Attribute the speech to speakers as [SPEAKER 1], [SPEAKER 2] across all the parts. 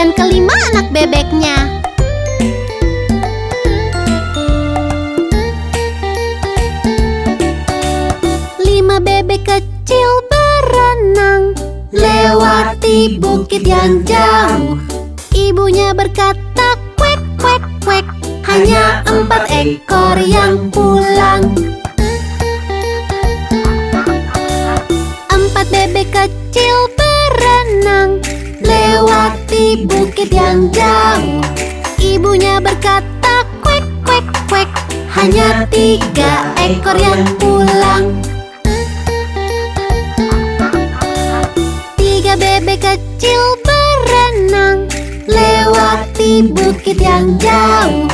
[SPEAKER 1] dan kelima anak bebeknya. Lima bebek kecil berenang lewati bukit yang jauh. Ibunya berkata, "Kuek, kuek, kuek." Hanya 4 ekor yang pulang. 4 bebek kecil berenang lewati bukit yang jauh. Ibunya berkata, "Kuek, kuek, kuek." Hanya 3 ekor yang pulang. 3 bebek kecil berenang lewati bukit yang jauh.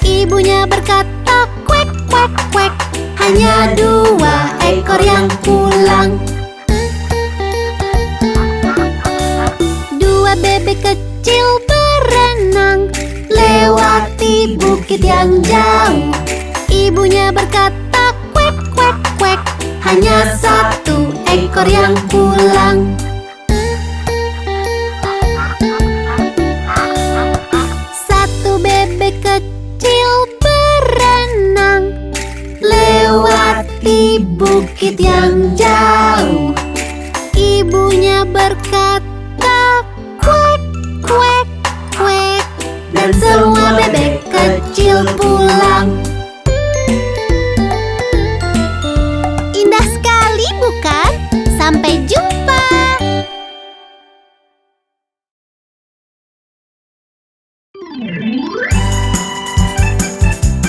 [SPEAKER 1] Ibunya berkata, "Kuek, kuek, kuek." Hanya 2 ekor yang pulang. 2 bebek kecil berenang lewati bukit yang jauh. Ibunya berkata, "Kuek, kuek, kuek." Hanya 1 ekor yang pulang. 1 bebek kecil berenang lewati bukit yang jauh. Ibunya berkata, "Kuek, kuek, kuek." Dan semua bebek kecil pulang. Indah sekali, bukan? Sampai jumpa.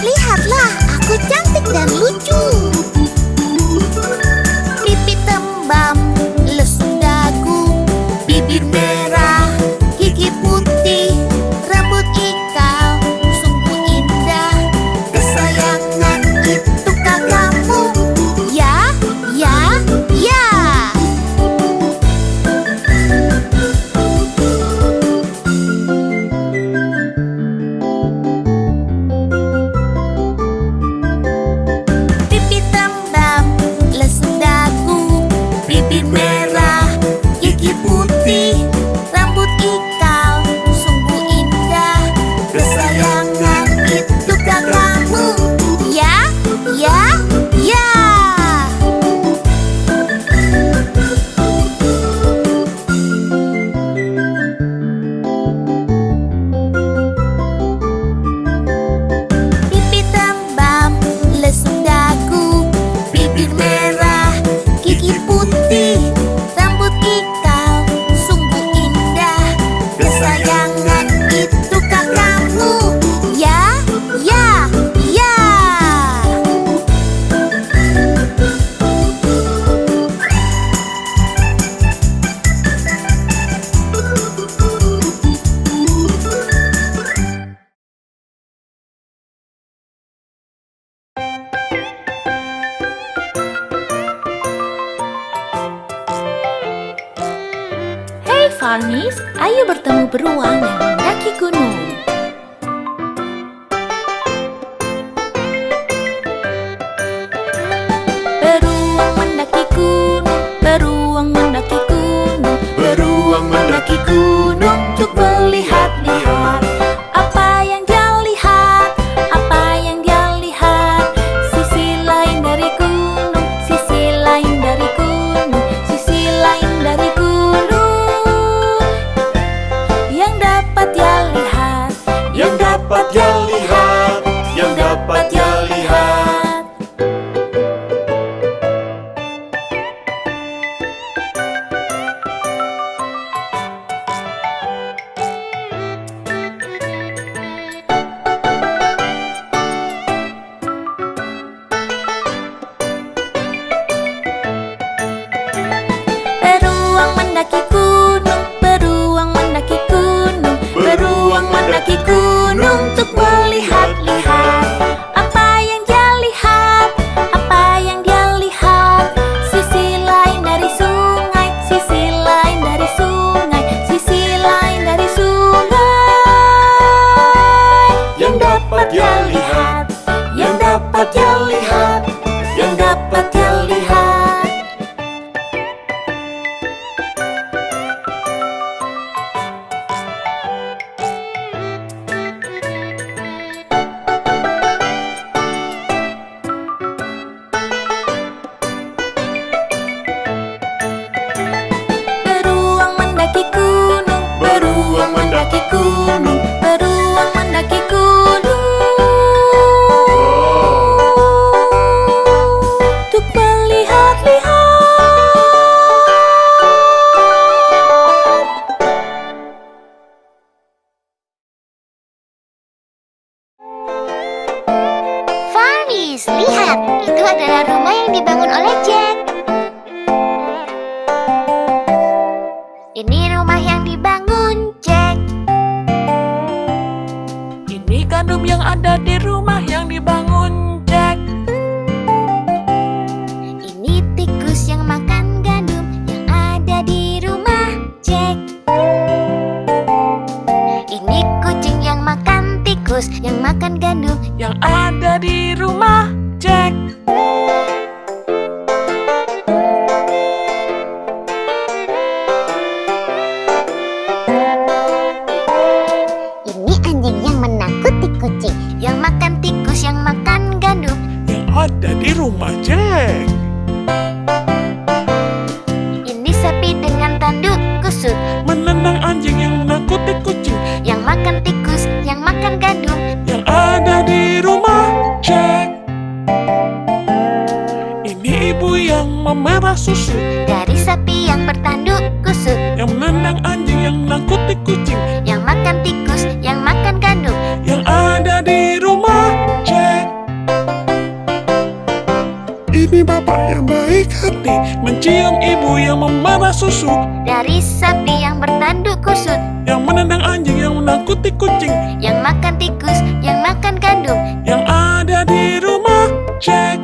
[SPEAKER 1] Lihatlah, aku cantik dan lucu. Pipi tembam, lesung dagu, bibir merah, gigi putih, rambut ikal, sungguh indah. Kesayangan itukah kamu? Ya, ya, ya. Pipi tembam, lesung dagu, bibir merah, gigi putih, rambut ikal, sungguh indah. Kesayangan itukah kamu? Ya, ya, ya. Pipi tembam, lesung dagu, bibir merah, gigi putih, rambut ikal, sungguh indah. Kesayangan itukah kamu? Ya, ya, ya.
[SPEAKER 2] Hei Farmies, ayo bertemu beruang yang mendaki gunung. Beruang mendaki gunung, beruang mendaki gunung, beruang mendaki gunung untuk melihat-lihat. Apa yang dia lihat? Apa yang dia lihat? Sisi lain dari gunung, sisi lain dari gunung, sisi lain dari gunung. Yang dapat dia lihat, yang dapat dia lihat, yang dapat dia lihat. Beruang mendaki gunung, beruang mendaki gunung, beruang mendaki gunung untuk melihat-lihat. Apa yang dia lihat? Apa yang dia lihat? Sisi lain dari sungai, sisi lain dari sungai, sisi lain dari sungai. Yang dapat dia lihat, yang dapat dia lihat, yang dapat dia lihat.
[SPEAKER 3] gandum yang ada di rumah yang dibangun Jack?
[SPEAKER 1] Ini tikus yang makan gandum yang ada di rumah Jack. Ini kucing yang makan tikus yang makan gandum
[SPEAKER 3] Yang ada di rumah Jack.
[SPEAKER 1] Ini anjing yang menakuti kucing yang makan tikus yang makan gandum
[SPEAKER 3] Yang ada di rumah Jack.
[SPEAKER 1] Ini sapi dengan tanduk kusut
[SPEAKER 3] Menendang anjing yang menakuti kucing
[SPEAKER 1] yang makan tikus yang makan gandum
[SPEAKER 3] yang ada di rumah Jack. Ini ibu yang memerah susu
[SPEAKER 1] dari sapi yang bertanduk kusut
[SPEAKER 3] yang menendang anjing yang menakuti kucing
[SPEAKER 1] yang makan tikus yang makan gandum
[SPEAKER 3] yang ada di rumah Jack. Ini bapak yang baik hati mencium ibu yang memerah susu
[SPEAKER 1] dari sapi yang bertanduk kusut
[SPEAKER 3] yang menendang anjing yang menakuti kucing
[SPEAKER 1] yang makan tikus yang makan gandum
[SPEAKER 3] yang ada di rumah Jack.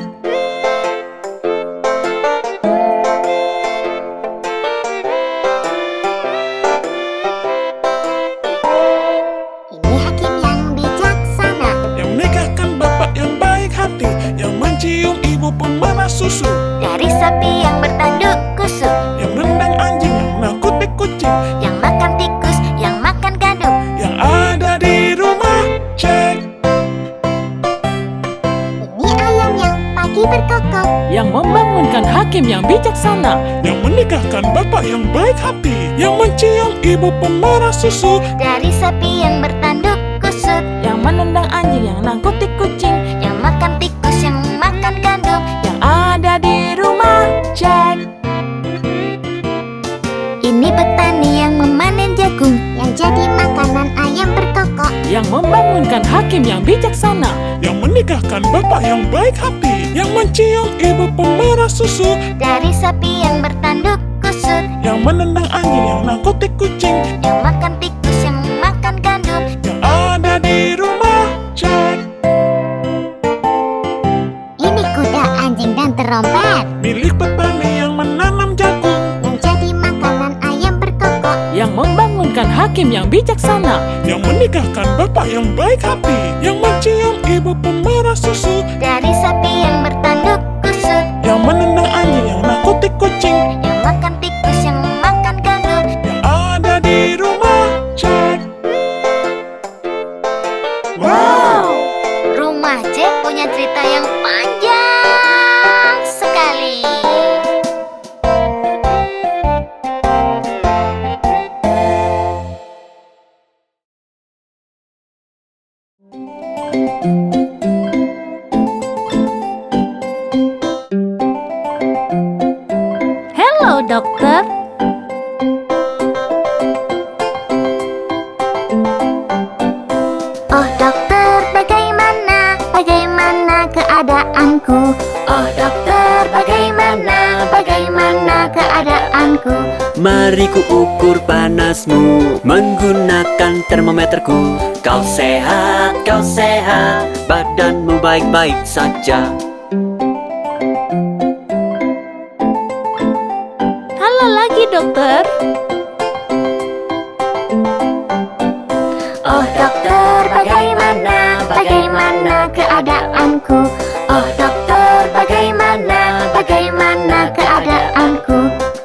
[SPEAKER 1] Ini hakim yang bijaksana
[SPEAKER 3] Yang menikahkan bapak yang baik hati yang mencium ibu pemerah susu
[SPEAKER 1] dari sapi yang bertanduk kusut
[SPEAKER 3] yang menendang anjing yang menakuti kucing
[SPEAKER 1] yang makan tikus yang makan gandum
[SPEAKER 3] yang ada di rumah Jack.
[SPEAKER 1] ini ayam yang pagi berkokok
[SPEAKER 2] Yang membangunkan hakim yang bijaksana.
[SPEAKER 3] Yang menikahkan bapak yang baik hati yang mencium ibu pemerah susu
[SPEAKER 1] dari sapi yang bertanduk kusut
[SPEAKER 2] Yang menendang anjing yang nakuti kucing
[SPEAKER 1] yang makan tikus yang makan gandum
[SPEAKER 2] yang ada di rumah Jack.
[SPEAKER 1] ini petani yang memanen jagung yang jadi makanan ayam berkokok
[SPEAKER 2] Yang membangunkan hakim yang bijaksana.
[SPEAKER 3] yang menikahkan bapak yang baik hati yang mencium ibu pemerah susu
[SPEAKER 1] dari sapi yang bertanduk kusut
[SPEAKER 3] yang menendang anjing yang nakuti kucing
[SPEAKER 1] yang makan tikus yang makan gandum
[SPEAKER 3] yang ada di rumah Jack.
[SPEAKER 1] ini kuda anjing dan terompet
[SPEAKER 3] Milik petani yang menanam jagung
[SPEAKER 1] yang jadi makanan ayam berkokok
[SPEAKER 2] Yang membangunkan hakim yang bijaksana.
[SPEAKER 3] yang menikahkan bapak yang baik hati yang mencium ibu pemerah susu
[SPEAKER 1] dari sapi yang bertanduk kusut
[SPEAKER 3] yang menendang anjing yang nakuti kucing
[SPEAKER 1] yang makan tikus yang makan gandum
[SPEAKER 3] yang ada di rumah Jack.
[SPEAKER 1] wow rumah Jack punya cerita yang panjang sekali.
[SPEAKER 2] Halo dokter.
[SPEAKER 1] Oh dokter, bagaimana keadaanku? Oh dokter, bagaimana keadaanku?
[SPEAKER 4] Mari ku ukur panasmu menggunakan termometerku. Kau sehat, badanmu baik-baik saja.
[SPEAKER 2] Halo lagi dokter.
[SPEAKER 1] Oh dokter, bagaimana keadaanku? Oh dokter, bagaimana keadaanku?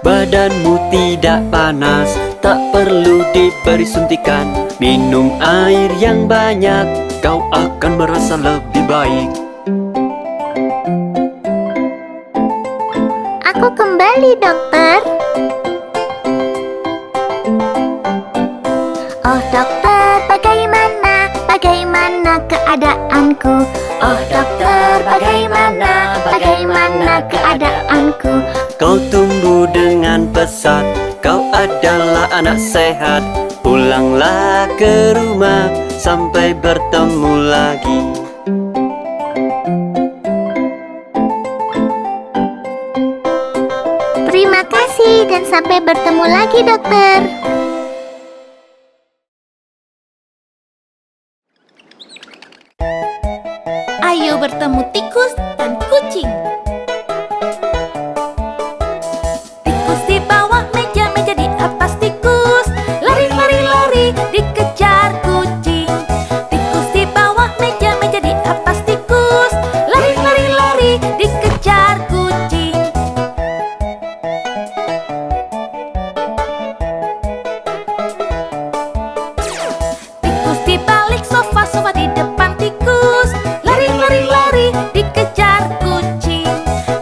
[SPEAKER 4] Badanmu tidak panas, tak perlu diberi suntikan. Minum air yang banyak, kau akan merasa lebih baik.
[SPEAKER 1] Aku kembali dokter. Oh dokter, bagaimana keadaanku? Oh dokter, bagaimana keadaanku?
[SPEAKER 4] Kau tumbuh dengan pesat, kau adalah anak sehat. Pulanglah ke rumah sampai bertemu lagi.
[SPEAKER 1] Terima kasih dan sampai bertemu lagi dokter.
[SPEAKER 2] bertemu tikus dan kucing. Tikus di bawah meja, meja di atas tikus. Lari, lari, lari, dikejar kucing. Tikus di bawah meja, meja di atas tikus. Lari, lari, lari, dikejar kucing. Tikus di balik sofa, sofa di depan tikus. Lari, lari, lari, dikejar kucing.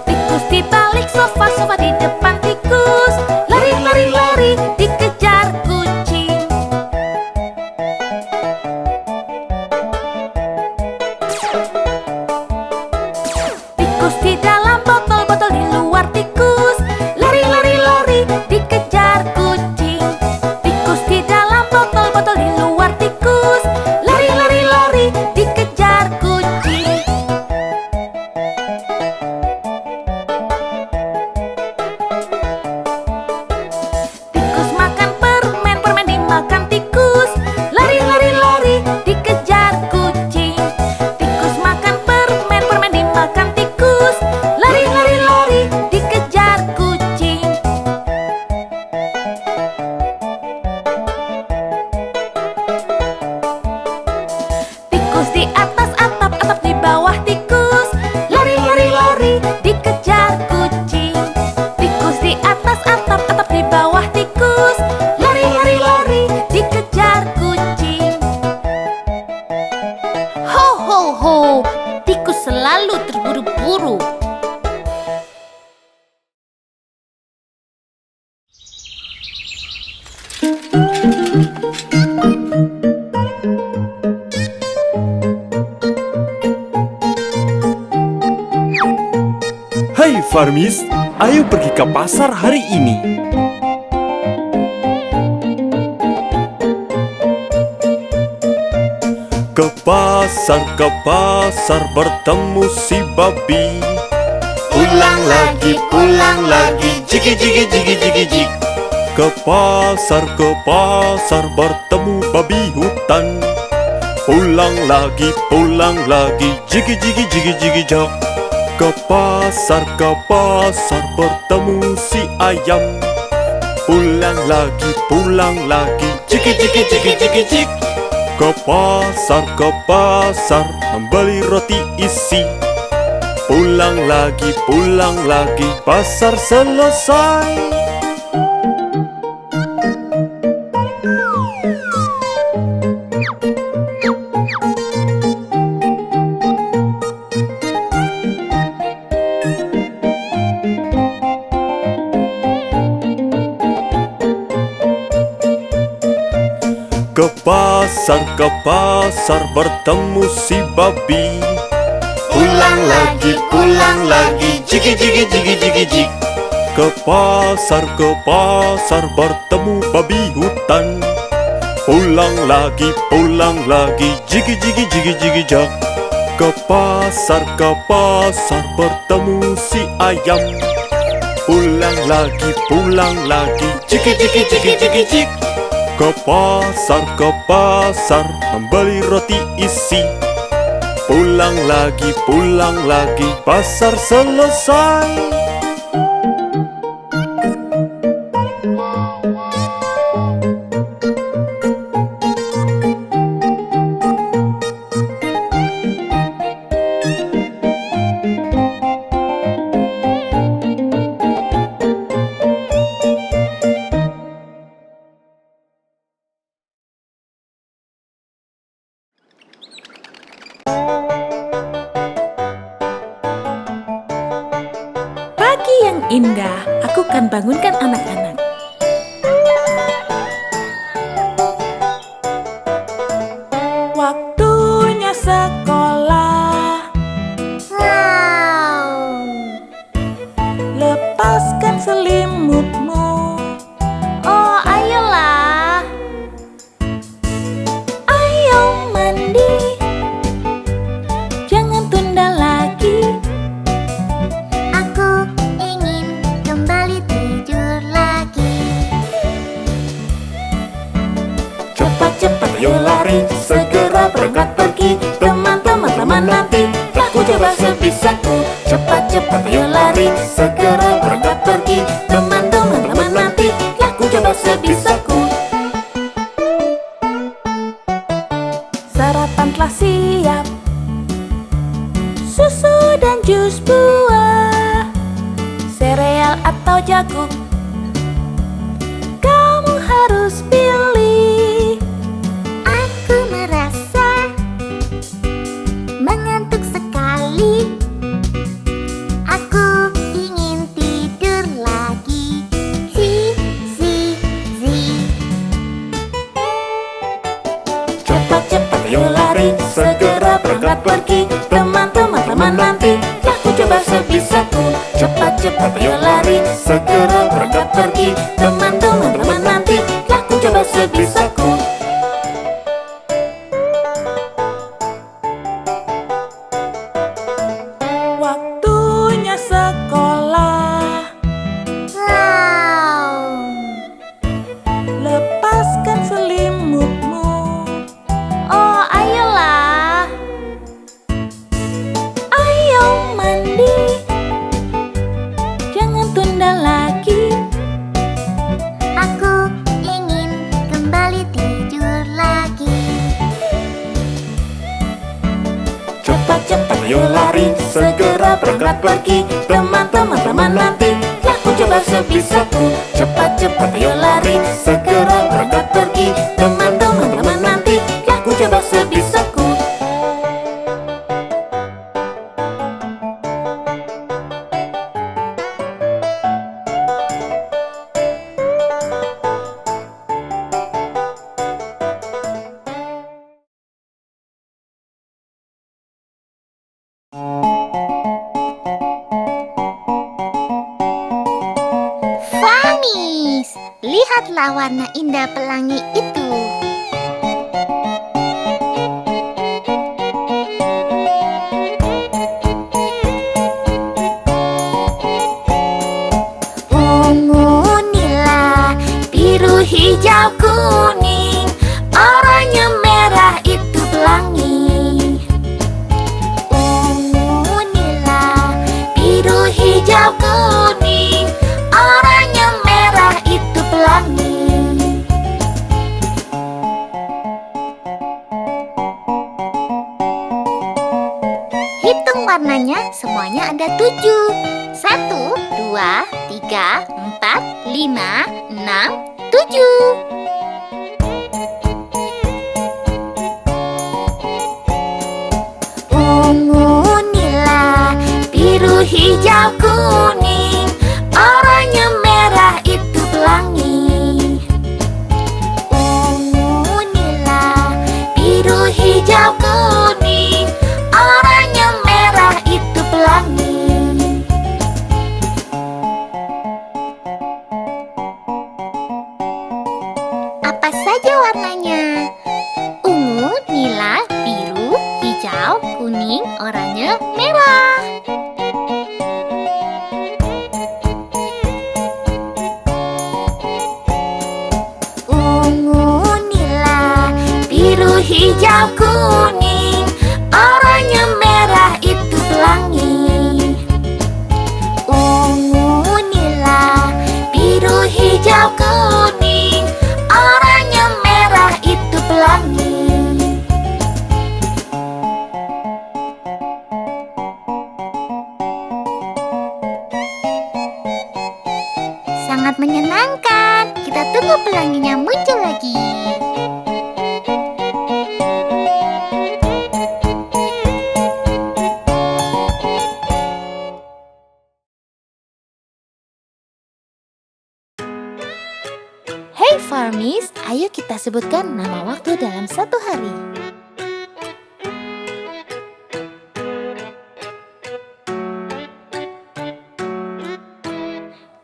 [SPEAKER 2] Tikus di balik sofa, sofa di depan tikus. Lari, lari, lari, dikejar kucing. Tikus di dalam botol, botol di luar tikus. Lari, lari, lari, dikejar kucing. Tikus di dalam botol, botol di luar tikus. Lari, lari, lari, dikejar kucing. Tikus makan permen, permen dimakan tikus. Lari, lari, lari, dikejar kucing. Tikus makan permen, permen dimakan tikus. Lari, lari, lari, dikejar kucing. Tikus di atas atap, atap di bawah tikus. Lari, lari, lari, dikejar kucing. Tikus di atas atap, atap di bawah tikus. Lari, lari, lari, dikejar kucing. Ho, ho, ho, tikus selalu terburu-buru.
[SPEAKER 5] Hai Farmis, ayo pergi ke pasar hari ini. Ke pasar bertemu si babi.
[SPEAKER 1] Pulang lagi, jigi jigi jigi jigi jig.
[SPEAKER 5] Ke pasar bertemu babi hutan. Pulang lagi, jigi jigi jigi jigi jog. Ke pasar bertemu si ayam. Pulang lagi, jigi jigi jigi jigi jig. Ke pasar membeli roti isi. Pulang lagi, pasar selesai. Ke pasar bertemu si babi.
[SPEAKER 1] Pulang lagi, jigi jigi jigi jigi jig.
[SPEAKER 5] Ke pasar bertemu babi hutan. Pulang lagi, jigi jigi jigi jigi jag. Ke pasar bertemu si ayam. Pulang lagi, jigi jigi jigi jigi jig. Ke pasar membeli roti isi. Pulang lagi, pasar selesai.
[SPEAKER 2] Pagi yang indah, aku kan bangunkan anak-anak. Waktunya sekolah.
[SPEAKER 1] Wow.
[SPEAKER 2] Lepaskan selimutmu.
[SPEAKER 1] Oh, ayolah.
[SPEAKER 2] Ayo mandi. Jangan tunda lagi.
[SPEAKER 1] Aku ingin kembali tidur lagi.
[SPEAKER 5] Cepat, ayo lari, segera berangkat pergi. Teman-teman nanti, aku jauh
[SPEAKER 2] cepat ayo lari, segera berangkat pergi. Teman-teman nanti, aku coba sebisaku. Sarapan telah siap, susu dan jus buah, sereal atau jagung, kamu harus pilih.
[SPEAKER 1] Aku merasa mengantuk sekali. Aku ingin tidur lagi. Zi, zi, zi.
[SPEAKER 2] Cepat-cepat ayo lari, segera berangkat pergi. Teman-teman nanti, aku coba sebisaku. Cepat-cepat ayo lari, segera berangkat pergi. Teman-teman nanti, aku coba sebisaku. Waktunya sekolah,
[SPEAKER 1] Wow.
[SPEAKER 2] lepaskan selimutmu. Oh, ayolah. Ayo mandi, jangan tunda lagi.
[SPEAKER 1] Aku ingin kembali tidur lagi.
[SPEAKER 2] Cepat-cepat ayo lari, segera berangkat pergi. Teman-teman nanti, aku coba sebisaku. Cepat-cepat ayo lari, segera berangkat pergi. Teman-teman nanti, aku coba sebisaku.
[SPEAKER 1] Farmies, lihatlah warna indah pelangi itu. Ungu, nila, biru, hijau, kuning, oranye, merah itu pelangi. Ungu, nila, biru, hijau, kuning, oranye, merah itu pelangi. Hitung warnanya, semuanya ada 7. 1, 2, 3, 4, 5, 6, 7. Ungu, nila, biru, hijau, kuning, oranye, merah itu pelangi. Ungu, nila, biru, hijau, kuning, oranye, merah itu pelangi. Apa saja warnanya? Ungu, nila, biru, hijau, kuning, oranye, merah. Ungu, nila, biru, hijau, kuning, oranye, merah itu pelangi. Ungu, nila, biru, hijau, kuning, oranye, merah itu pelangi. Sangat menyenangkan. Kita tunggu pelanginya muncul lagi. Hey Farmies, ayo kita sebutkan nama waktu dalam satu hari.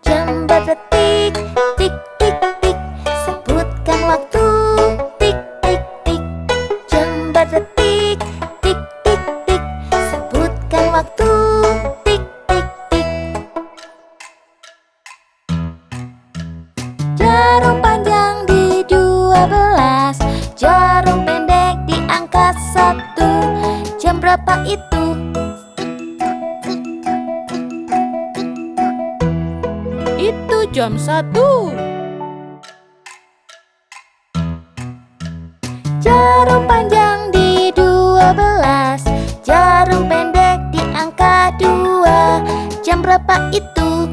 [SPEAKER 1] Jam berdetik, tik tik tik, sebutkan waktu, tik tik tik. Jam berdetik, tik tik tik, sebutkan waktu, tik tik tik. Jarum panjang di 12, jarum pendek di
[SPEAKER 2] jam 1.
[SPEAKER 1] Jarum panjang di 12, jarum pendek di angka 2. Jam berapa itu?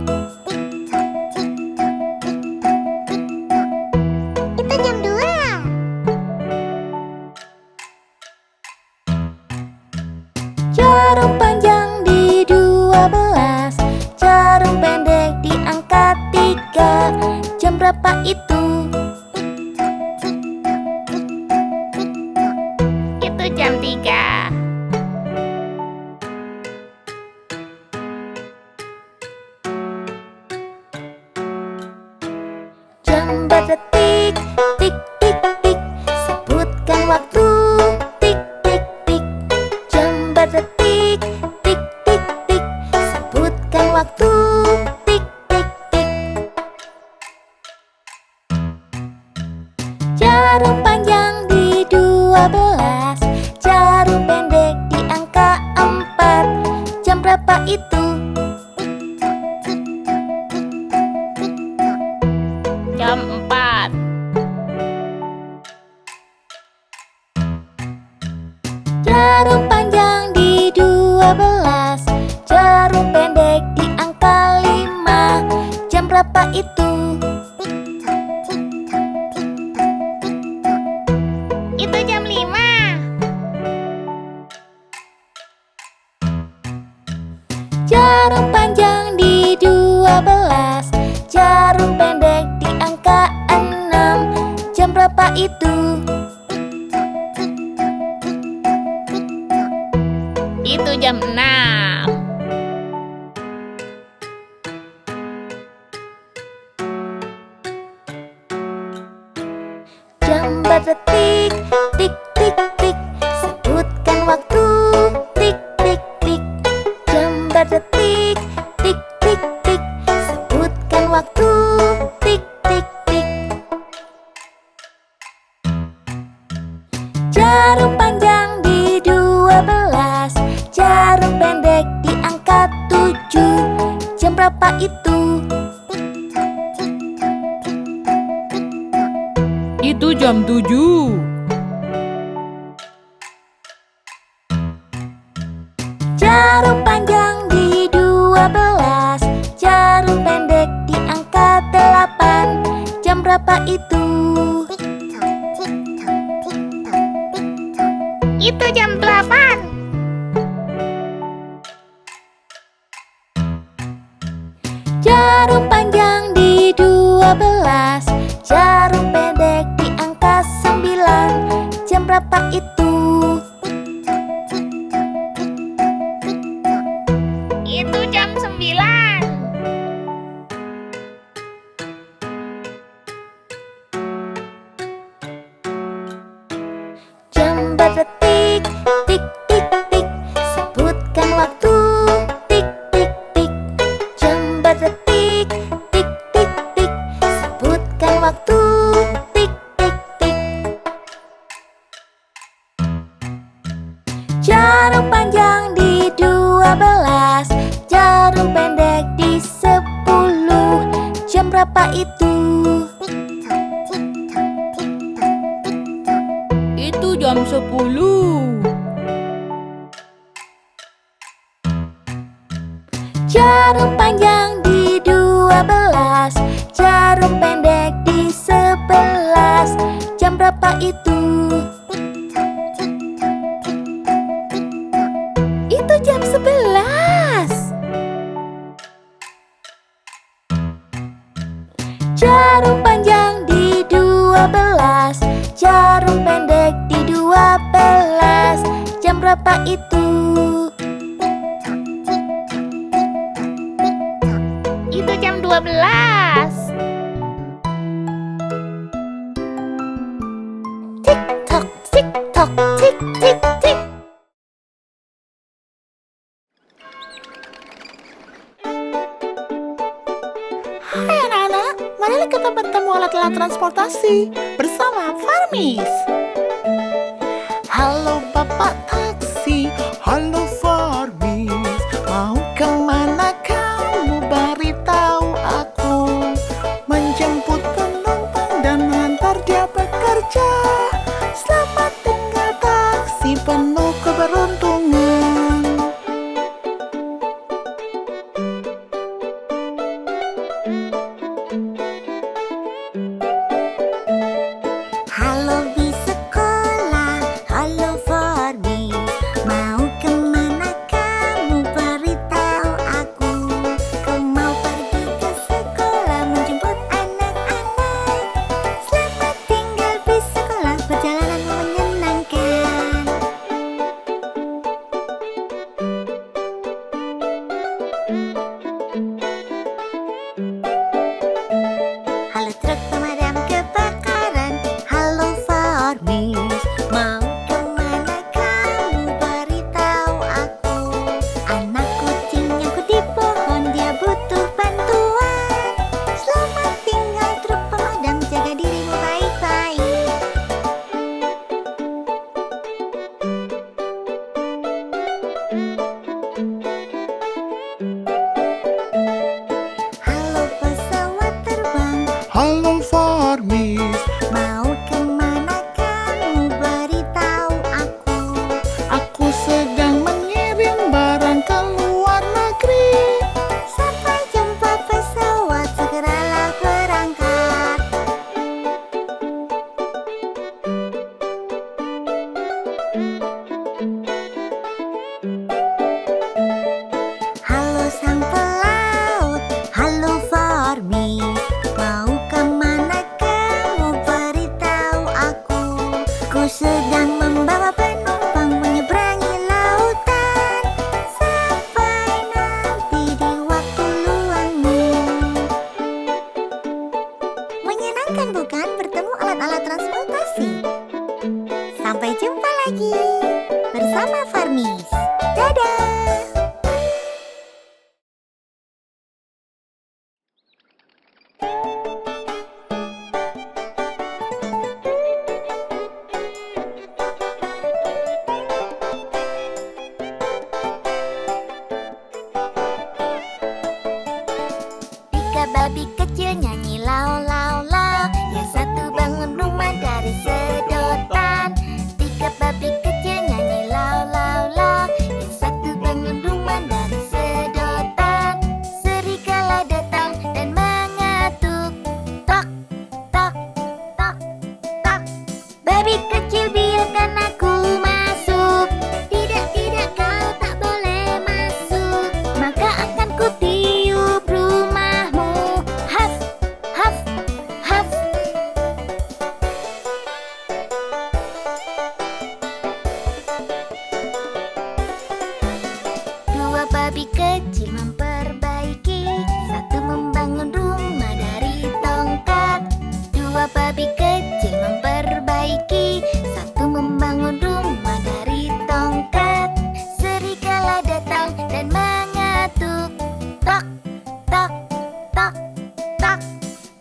[SPEAKER 1] Itu jam 2. Jarum panjang di 12, jarum pendek di angka 3. Jam berapa itu? Itu jam 3. Jam berdetik, tik tik tik, sebutkan waktu, tik tik tik. Jam berdetik, tik tik tik, sebutkan waktu, tik tik tik. Jarum panjang di 12, jarum pendek di angka 4. Jam berapa itu?
[SPEAKER 2] Jam 4.
[SPEAKER 1] Jarum panjang di 12, jarum pendek di angka 5. Jam berapa itu? Itu jam 5. Jarum panjang di 12, jarum pendek di angka 6. Jam berapa itu?
[SPEAKER 2] Itu jam 6.
[SPEAKER 1] Jam berdetik, tik tik tik, sebutkan waktu, tik tik tik. Jam berdetik, tik tik tik, sebutkan waktu, tik tik tik. Jarum panjang di 12, jarum pendek di angka 7. Jam berapa itu?
[SPEAKER 2] Itu jam 7.
[SPEAKER 1] Jarum panjang di 12, jarum pendek di angka 8. Jam berapa itu? Itu jam 8. Jarum panjang di 12, jarum pendek di angka 9. Jam berapa itu? Itu jam 9. Jam berdetik, tik tik tik, sebutkan waktu, tik tik tik. Jam berdetik, tik tik tik, sebutkan waktu, tik tik tik. Jarum panjang di 12, jarum pendek di 10. Jam berapa itu?
[SPEAKER 2] Itu jam 10.
[SPEAKER 1] Jarum panjang di 12, jarum pendek di 11. Jam berapa itu? Itu jam 11. Jarum panjang di 12, jarum pendek di 12. Jam berapa itu? Itu jam 12. Tik tok, tik tok, tik tik tik.
[SPEAKER 6] Hai anak-anak, marilah kita bertemu alat-alat transportasi bersama Farmis. Halo Bapak Taksi, halo Farmis, mau kemana kamu beritahu aku?
[SPEAKER 1] Halo truk pemadam kebakaran, halo Farmis, mau kemana kamu beritahu aku. Anak kucing yang ku di pohon, dia butuh bantuan. Selamat tinggal truk pemadam, jaga dirimu baik-baik. Halo pesawat terbang,
[SPEAKER 6] Halo Farmis,
[SPEAKER 1] mau kemana kamu beritahu aku.
[SPEAKER 6] aku sedang mengirim barang ke luar negeri.
[SPEAKER 1] Sampai jumpa pesawat, segeralah berangkat. Halo sang pelaut, halo Farmis, mau kemana kamu beritahu aku. Ku sedang membawa penumpang menyeberangi lautan. Sampai nanti di waktu luangmu. Menyenangkan bukan bertemu alat-alat transportasi? Sampai jumpa lagi bersama Farmis. Dadah! Tiga babi kecil nyanyi lau lau lau. Yang satu bangun rumah dari sedotan. Tiga babi kecil nyanyi lau lau lau. Yang satu bangun rumah dari sedotan. Serigala datang dan mengetuk. Tok, tok, tok, tok. Babi kecil biarkan aku masuk. Tidak, tidak, kau tak boleh masuk. Maka akan ku tiup rumahmu. Haf, haf, haf. Dua babi kecil memperbaiki. Satu membangun rumah dari tongkat. Dua babi kecil memperbaiki. Satu membangun rumah dari tongkat. Serigala datang dan mengetuk. Tok, tok, tok, tok.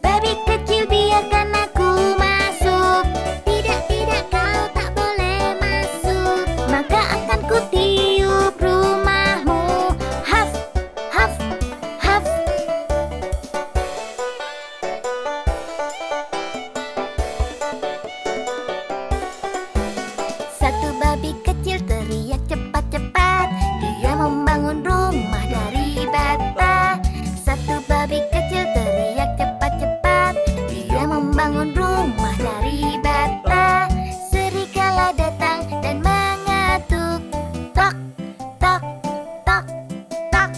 [SPEAKER 1] Babi kecil biarkan aku masuk. Tidak, tidak, kau tak boleh masuk. Maka akan ku tiup rumahmu. Haf, haf, haf. Satu babi kecil teriak cepat-cepat. Dia membangun rumah dari bata. Satu babi kecil teriak cepat-cepat. Dia membangun rumah dari bata. Serigala datang dan mengetuk. Tok, tok, tok, tok.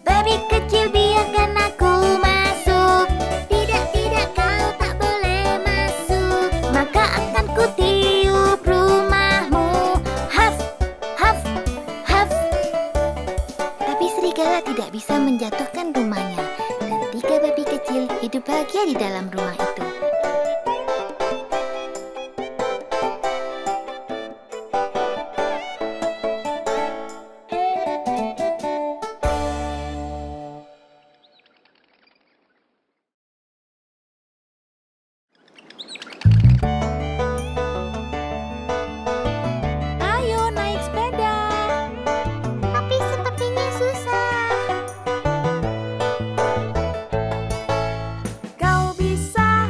[SPEAKER 1] Babi kecil biarkan aku masuk. Tidak, tidak, kau tak boleh masuk. Maka akan ku tiup rumahmu. Haf, haf, haf. Tapi serigala tidak bisa menjatuhkan rumahnya. Dan tiga babi kecil hidup bahagia di dalam rumah itu.
[SPEAKER 2] Ayo naik sepeda.
[SPEAKER 1] Tapi sepertinya susah.
[SPEAKER 2] Kau bisa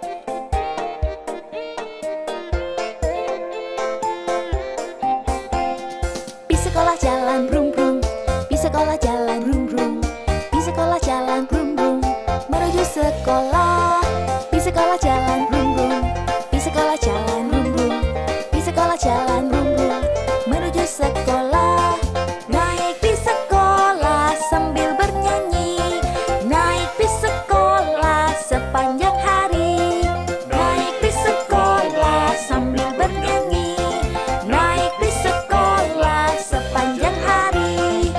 [SPEAKER 2] Di sekolah jalan brum brum, di sekolah jalan brum brum, di sekolah jalan brum brum, menuju sekolah. Di sekolah jalan brum brum, di sekolah jalan brum brum, di sekolah jalan brum brum, menuju sekolah. Naik di sekolah sambil bernyanyi, naik di sekolah sepanjang hari. Naik di sekolah sambil bernyanyi, naik di sekolah sepanjang hari.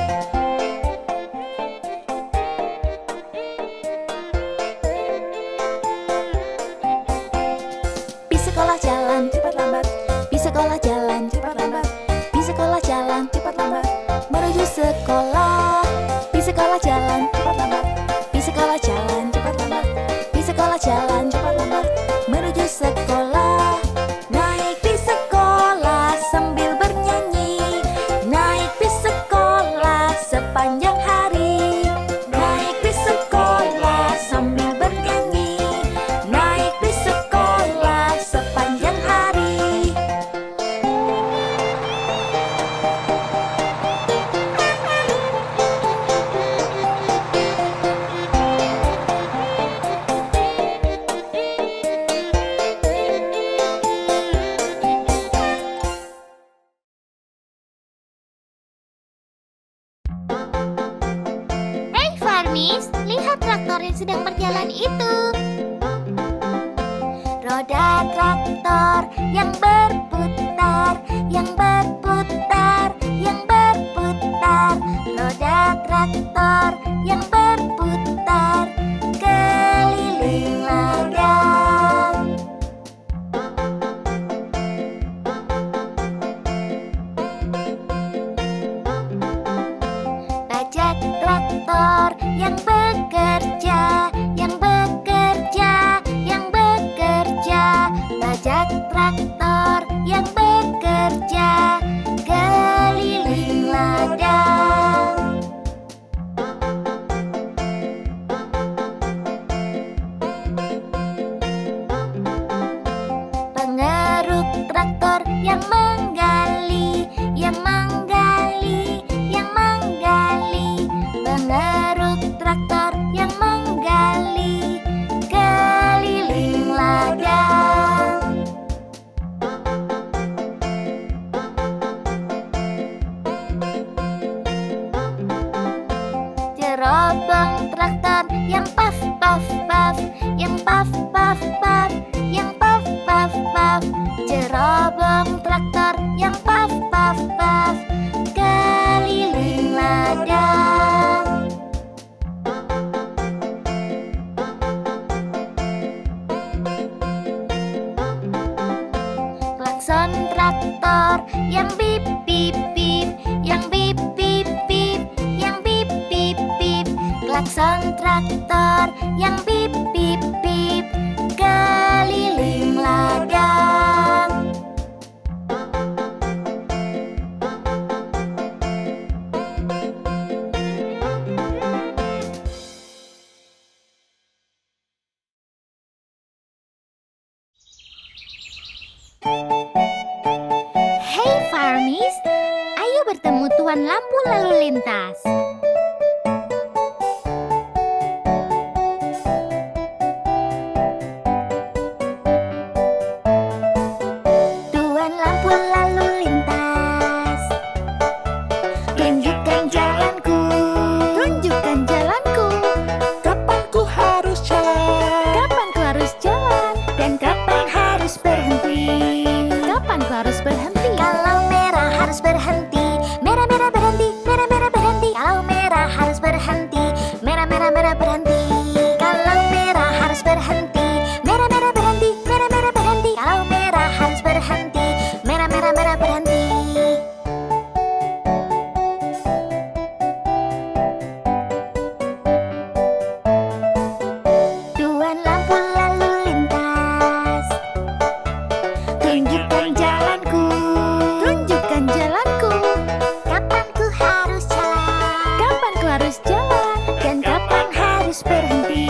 [SPEAKER 1] yang sedang berjalan itu. Roda traktor yang berputar, yang berputar, yang berputar. Roda traktor yang berputar keliling ladang. Bajak traktor yang bekerja, yang bekerja, yang bekerja. Bajak traktor yang bekerja keliling ladang. Pengeruk traktor yang menggali, yang menggali, yang menggali. Pengeruk traktor yang menggali keliling ladang. Cerobong traktor yang paf paf paf, yang paf paf paf, yang paf paf paf. Cerobong traktor yang paf paf paf keliling ladang. Klakson traktor yang bip bip bip, yang bip bip bip, yang bip bip bip. Klakson traktor yang bip bip bip keliling ladang. Hey farmies, ayo bertemu Tuan Lampu Lalu Lintas. Tuan Lampu Lalu Lintas, tunjukkan jalanku, tunjukkan jalanku.
[SPEAKER 3] Kapan ku harus jalan?
[SPEAKER 1] Kapan ku harus jalan dan kapan harus berhenti? Kapan ku harus berhenti? Kalau merah harus berhenti, merah merah berhenti, merah merah berhenti. Kalau merah harus berhenti, merah merah merah berhenti. Kalau merah harus berhenti, merah merah berhenti, merah merah berhenti. Kalau merah harus berhenti, merah merah merah berhenti. Tuan Lampu Lalu Lintas, tunjukkan jalanku, tunjukkan jalanku. Kapan ku harus jalan? Kapan ku harus jalan? Dan kapan harus berhenti?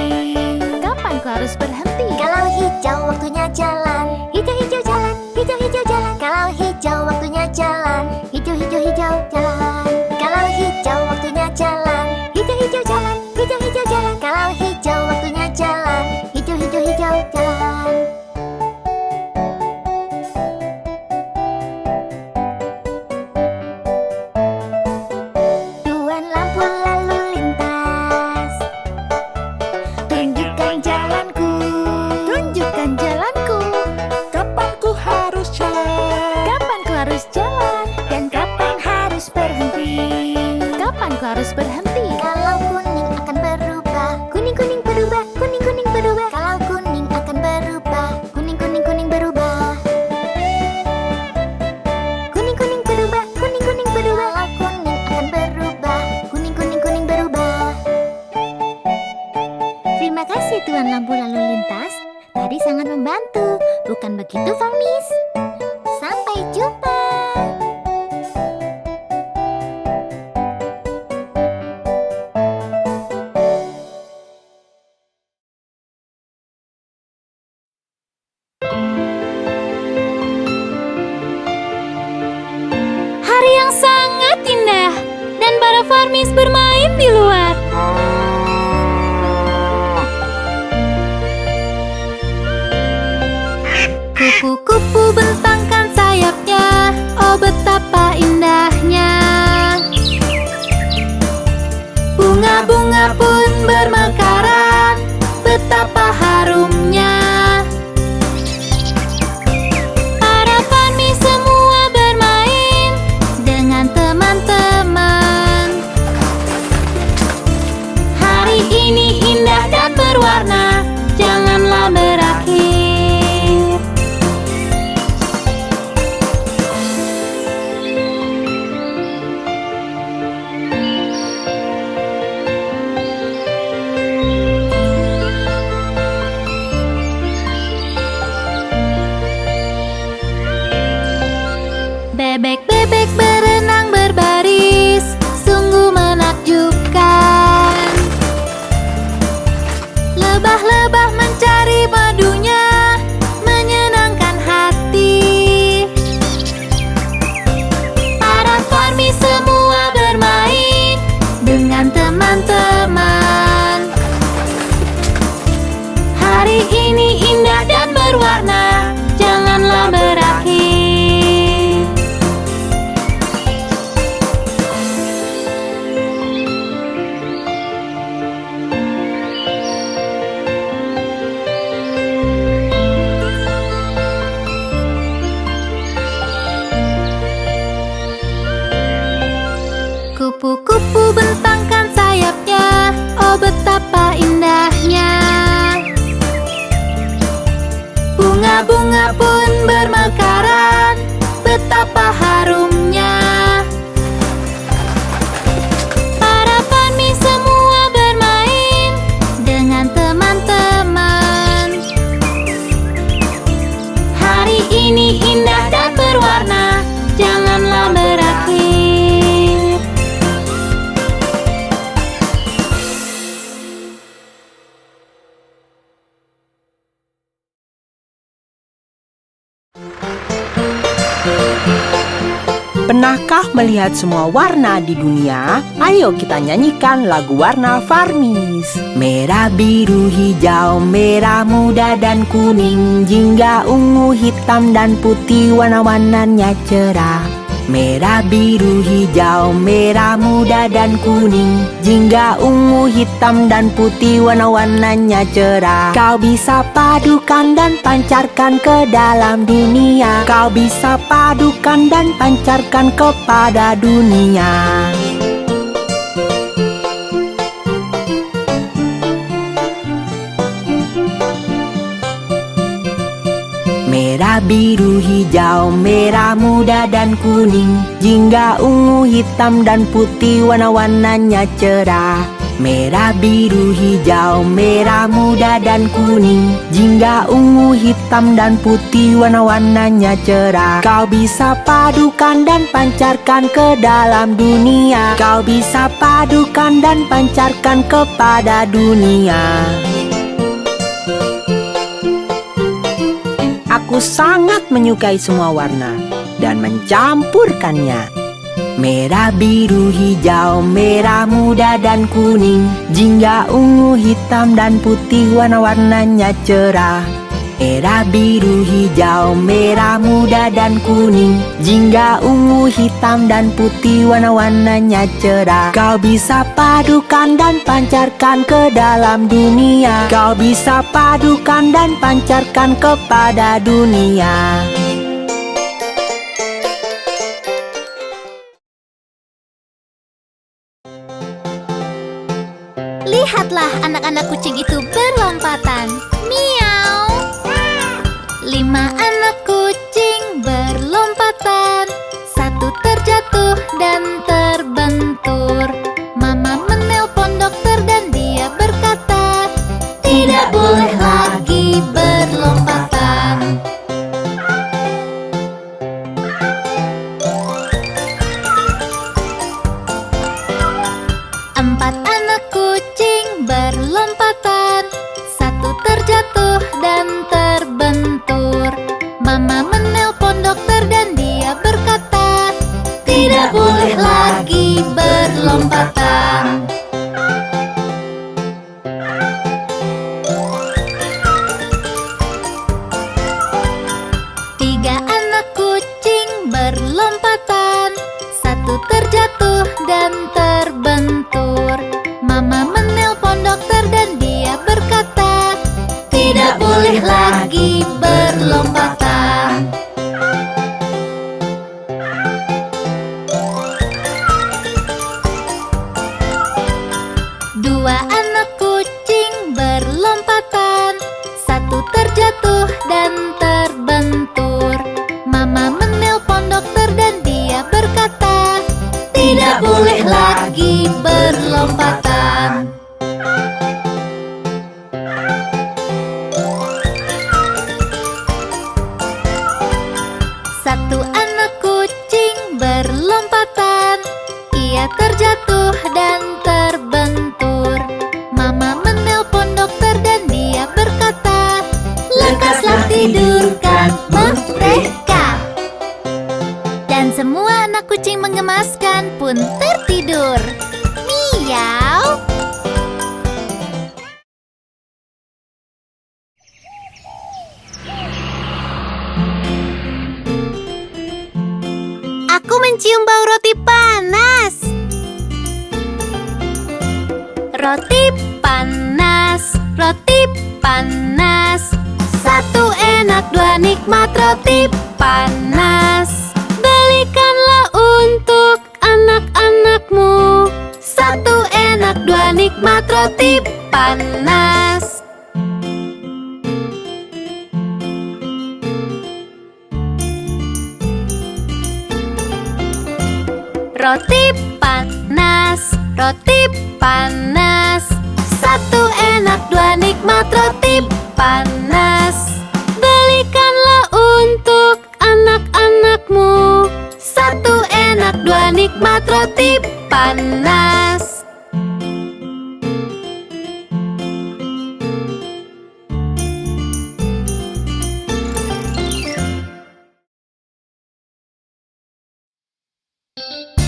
[SPEAKER 1] Kapan ku harus berhenti? Kalau hijau waktunya jalan, hijau hijau jalan, hijau hijau jalan. Kalau hijau waktunya jalan, hijau hijau hijau jalan. Kalau hijau waktunya jalan, hijau hijau jalan, hijau hijau jalan. Kalau hijau waktunya jalan, hijau hijau hijau jalan. Tuan Lampu Lalu Lintas, tunjukkan jalanku, tunjukkan jalanku.
[SPEAKER 3] Kapan ku harus jalan?
[SPEAKER 1] Kapan ku harus jalan dan kapan harus berhenti? Kapan ku harus berhenti? Kalau kuning akan berubah, kuning kuning berubah, kuning kuning berubah. Kalau kuning akan berubah, kuning kuning kuning berubah. Kuning kuning berubah, kuning kuning berubah. Kalau kuning akan berubah, kuning kuning kuning berubah. Terima kasih Tuan Lampu Lalu Lintas. Tadi sangat membantu, bukan begitu, farmies? Sampai jumpa.
[SPEAKER 2] Hari yang sangat indah dan para farmies bermain di luar. Kupu-kupu bentangkan sayapnya, oh betapa indahnya. Bunga-bunga pun bermekaran, pun bermekaran, betapa harumnya. Para Farmi semua bermain dengan teman-teman. Hari ini indah dan berwarna, janganlah berakhir.
[SPEAKER 7] Pernahkah melihat semua warna di dunia? Ayo kita nyanyikan lagu warna Farmis. Merah, biru, hijau, merah muda dan kuning, jingga, ungu, hitam dan putih, warna-warnanya cerah. Merah, biru, hijau, merah muda dan kuning, jingga, ungu, hitam dan putih, warna-warnanya cerah. Kau bisa padukan dan pancarkan ke dalam dunia. Kau bisa padukan dan pancarkan kepada dunia. Merah, biru, hijau, merah muda dan kuning, jingga, ungu, hitam dan putih, warna-warnanya cerah. Merah, biru, hijau, merah muda dan kuning, jingga, ungu, hitam dan putih, warna-warnanya cerah. Kau bisa padukan dan pancarkan ke dalam dunia. Kau bisa padukan dan pancarkan kepada dunia. Aku sangat menyukai semua warna dan mencampurkannya. Merah, biru, hijau, merah muda dan kuning, jingga, ungu, hitam dan putih, warna-warnanya cerah. Merah, biru, hijau, merah muda dan kuning, jingga, ungu, hitam dan putih, warna-warnanya cerah. Kau bisa padukan dan pancarkan ke dalam dunia. Kau bisa padukan dan pancarkan kepada dunia.
[SPEAKER 2] Lihatlah anak-anak kucing itu berlompatan. Miau. 5 anak kucing berlompatan, 1 terjatuh dan terbentur. Mama menelpon dokter dan dia berkata, tidak boleh lagi berlompatan. 4 anak kucing berlompatan, 1 terjatuh dan terbentur. Mama menelpon dokter dan dia berkata, tidak boleh lagi berlompatan. 3 anak kucing berlompatan, 1 terjatuh dan terbentur. Mama menelpon dokter dan dia berkata, tidak boleh lagi berlompatan. 2 anak kucing berlompatan, 1 terjatuh dan terbentur. Mama menelpon dokter dan dia berkata, tidak boleh lagi berlompatan. 1 anak kucing berlompatan, ia terjatuh dan terbentur. Mama menelpon dokter dan dia berkata, lekaslah tidurkan mereka. Dan semua anak kucing mengemaskan pun tertidur. Miau. Aku mencium bau roti panas. Roti panas, roti panas. 1 enak, 2 nikmat roti panas. Belikanlah untuk anak-anakmu 1 enak, 2 nikmat roti panas. Roti panas, roti panas. Satu enak, dua nikmat roti panas. Belikanlah untuk anak-anakmu. Satu enak, dua nikmat roti panas.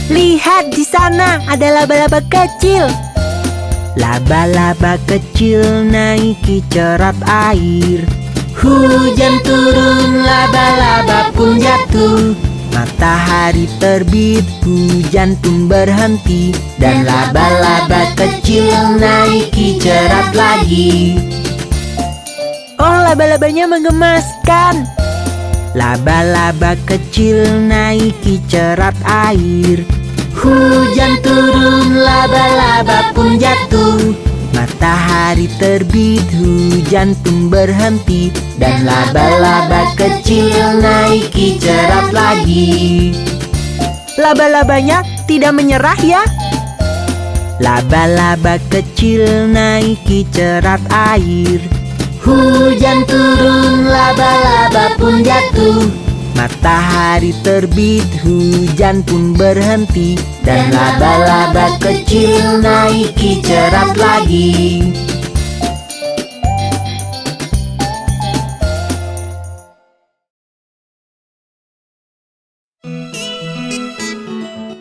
[SPEAKER 7] Lihat di sana, ada laba-laba kecil. Laba-laba kecil naiki cerat air. Hujan turun, laba-laba pun jatuh. Matahari terbit, hujan pun berhenti. Dan laba-laba kecil naiki cerat lagi. Oh, laba-labanya menggemaskan. Laba-laba kecil naiki cerat air. Hujan turun, laba-laba pun jatuh. Matahari terbit, hujan pun berhenti. Dan laba-laba kecil naiki cerat lagi. Laba-labanya tidak menyerah ya. Laba-laba kecil naiki cerat air. Hujan turun, laba-laba pun jatuh. Matahari terbit, hujan pun berhenti. Dan laba-laba kecil naiki cerat lagi.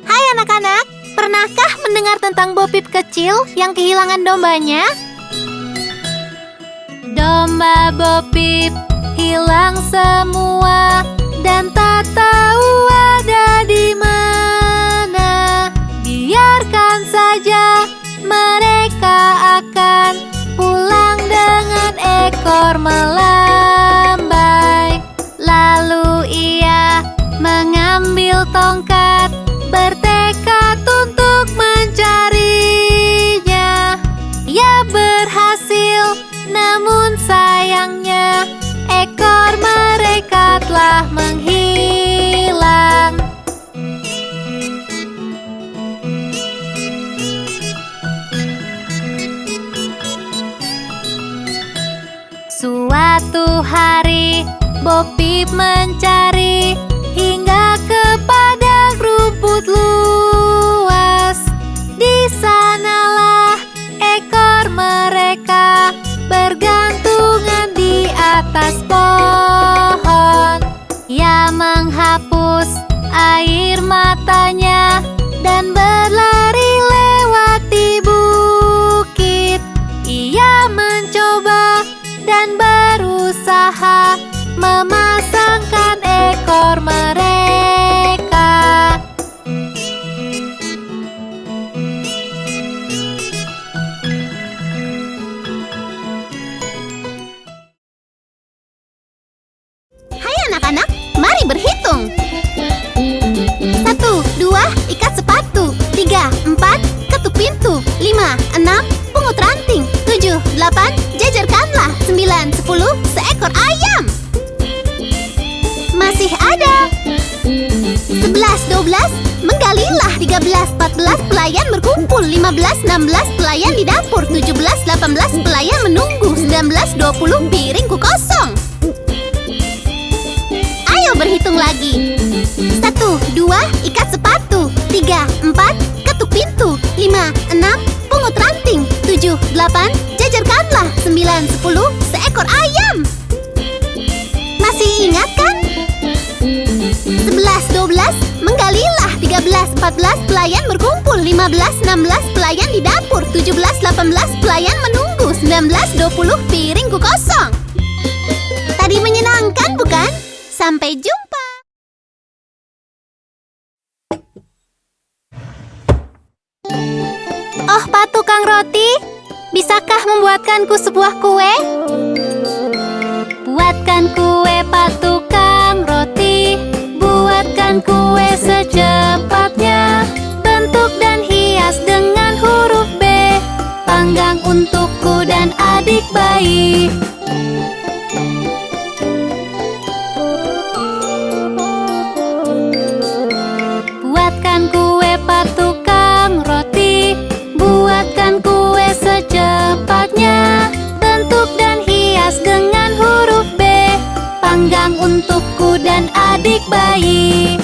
[SPEAKER 2] Hai anak-anak, pernahkah mendengar tentang Bo Peep kecil yang kehilangan dombanya? Domba Bo Peep hilang semua dan tak tahu ada di mana. Biarkan saja, mereka akan pulang dengan ekor melambai. Lalu ia mengambil tongkat, bertekad untuk mencarinya. Ia berhasil, namun sayangnya ekor mereka telah menghilang. Suatu hari Bo Peep mencari hingga ke padang rumput luas. Di sanalah ekor mereka bergantungan di atas pohon. Ia menghapus air matanya dan berlari lewati bukit. Ia mencoba dan berusaha memasangkan ekor mereka. Hai anak-anak, mari berhitung. 1, 2, ikat sepatu. 3, 4, ketuk pintu. 5, 6, pungut ranting. 7, 8, jajarkanlah. 9, 10, seekor ayam. Masih ada. 11, 12, menggalilah. 13, 14, pelayan berkumpul. 15, 16, pelayan di dapur. 17, 18, pelayan menunggu. 19, 20, piringku kosong. Ayo berhitung lagi. 1, 2, ikat sepatu. 3, 4, ketuk pintu. 5, 6, pungut ranting. 7, 8, jajarkanlah. 9, 10, seekor ayam. Masih ingat kan? 11, 12, menggalilah. 13, 14, pelayan berkumpul. 15, 16, pelayan di dapur. 17, 18, pelayan menunggu. 19, 20, piringku kosong. Tadi menyenangkan bukan? Sampai jumpa. Oh, Pak Tukang Roti, bisakah membuatkanku sebuah kue? Buatkan kue, Pak Tukang Roti. Buatkan kue secepatnya. Bentuk dan hias dengan huruf B. Panggang untukku dan adik bayi. Buatkan kue, aku dan adik bayi.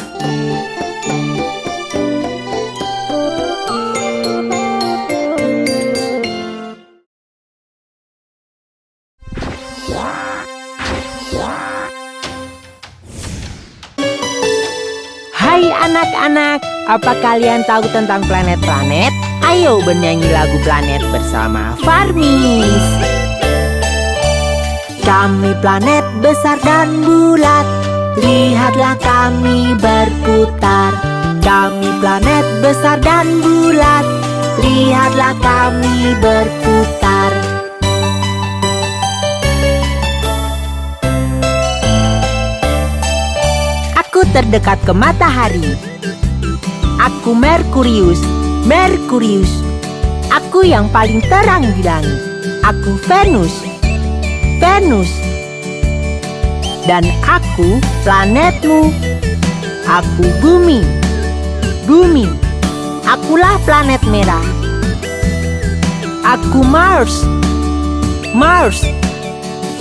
[SPEAKER 7] Hai anak-anak, apa kalian tahu tentang planet-planet? Ayo bernyanyi lagu planet bersama Farmis. Kami planet besar dan bulat, lihatlah kami berputar. Kami planet besar dan bulat, lihatlah kami berputar. Aku terdekat ke matahari. Aku Merkurius, Merkurius. Aku yang paling terang di langit. Aku Venus, Venus. Dan aku planetmu. Aku bumi, bumi. Akulah planet merah. Aku Mars, Mars.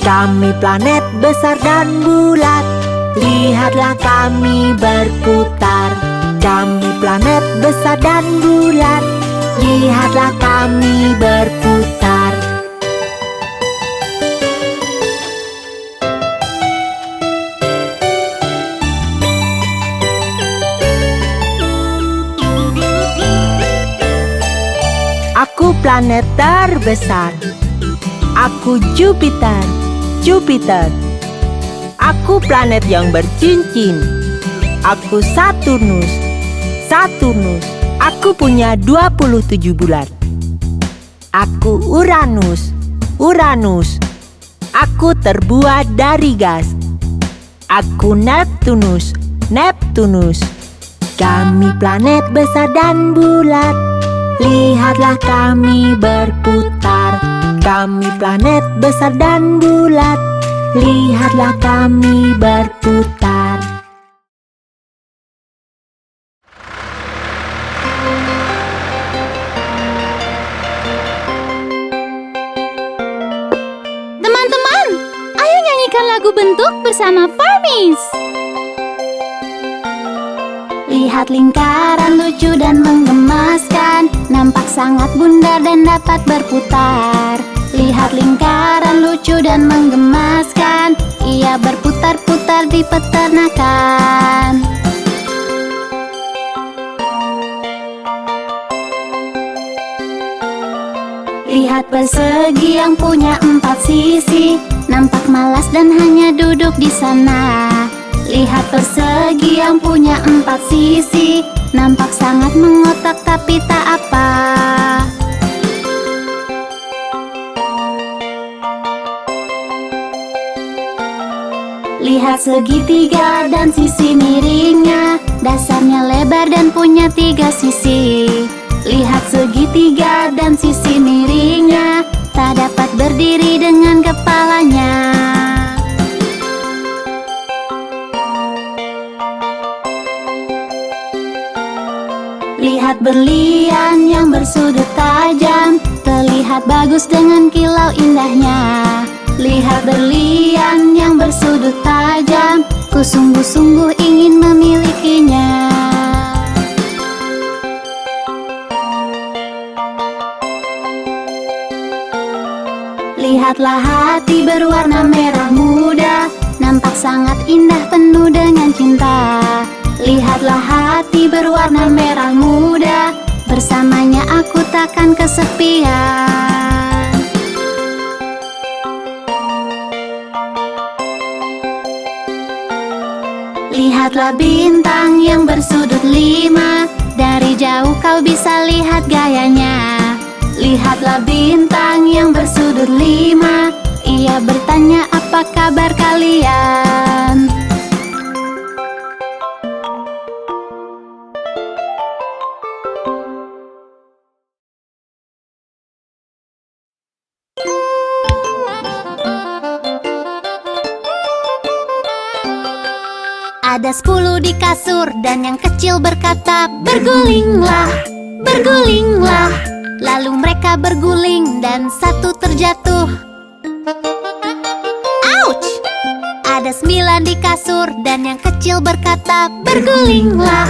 [SPEAKER 7] Kami planet besar dan bulat, lihatlah kami berputar. Kami planet besar dan bulat, lihatlah kami berputar. Aku planet terbesar. Aku Jupiter, Jupiter. Aku planet yang bercincin. Aku Saturnus, Saturnus. Aku punya 27 bulan. Aku Uranus, Uranus. Aku terbuat dari gas. Aku Neptunus, Neptunus. Kami planet besar dan bulat, lihatlah kami berputar. Kami planet besar dan bulat, lihatlah kami berputar.
[SPEAKER 2] Teman-teman, ayo nyanyikan lagu bentuk bersama Farmis. Lihat lingkaran lucu dan menggemaskan, nampak sangat bundar dan dapat berputar. Lihat lingkaran lucu dan menggemaskan, ia berputar-putar di peternakan. Lihat persegi yang punya 4 sisi, nampak malas dan hanya duduk di sana. Lihat persegi yang punya 4 sisi, nampak sangat mengotak tapi tak apa. Lihat segitiga dan sisi miringnya, dasarnya lebar dan punya 3 sisi. Lihat segitiga dan sisi miringnya, tak dapat berdiri dengan kepalanya. Lihat berlian yang bersudut tajam, terlihat bagus dengan kilau indahnya. Lihat berlian yang bersudut tajam, ku sungguh-sungguh ingin memilikinya. Lihatlah hati berwarna merah muda, nampak sangat indah penuh dengan cinta. Lihatlah hati berwarna merah muda, bersamanya aku takkan kesepian. Lihatlah bintang yang bersudut 5, dari jauh kau bisa lihat gayanya. Lihatlah bintang yang bersudut 5, ia bertanya apa kabar kalian. Ada 10 di kasur dan yang kecil berkata, bergulinglah, bergulinglah. Lalu mereka berguling dan satu terjatuh. Ouch! Ada 9 di kasur dan yang kecil berkata, bergulinglah,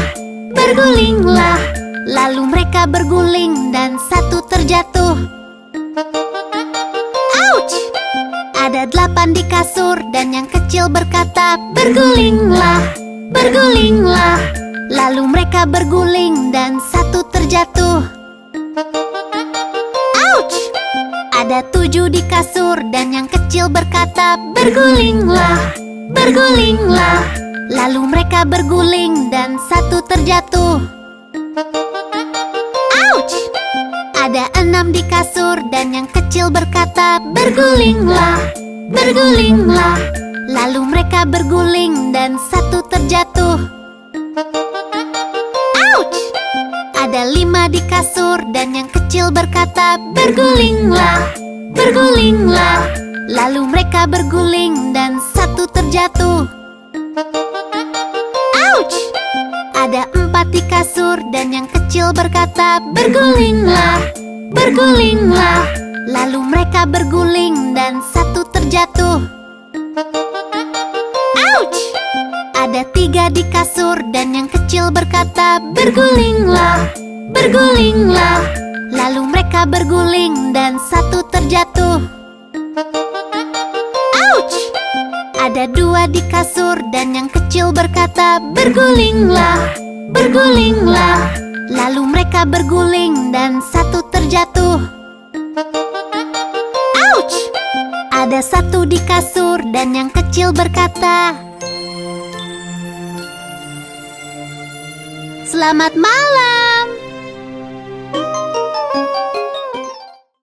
[SPEAKER 2] bergulinglah. Lalu mereka berguling dan satu terjatuh. Ouch! Ada 8 di kasur dan yang kecil berkata, bergulinglah, bergulinglah. Lalu mereka berguling dan satu terjatuh. Ouch! Ada 7 di kasur dan yang kecil berkata, bergulinglah, bergulinglah. Lalu mereka berguling dan satu terjatuh. Ouch! Ada 6 di kasur dan yang kecil berkata, bergulinglah, bergulinglah. Lalu mereka berguling dan satu terjatuh. Ouch! Ada 5 di kasur dan yang kecil berkata, bergulinglah, bergulinglah. Lalu mereka berguling dan satu terjatuh. Ouch! Ada 4 di kasur dan yang kecil berkata, bergulinglah, bergulinglah. Lalu mereka berguling dan satu terjatuh. Ouch! Ada 3 di kasur dan yang kecil berkata, bergulinglah, bergulinglah. Lalu mereka berguling dan satu terjatuh. Ouch! Ada 2 di kasur dan yang kecil berkata, bergulinglah, bergulinglah. Lalu mereka berguling dan satu terjatuh. Ouch! Ada 1 di kasur dan yang kecil berkata, selamat malam.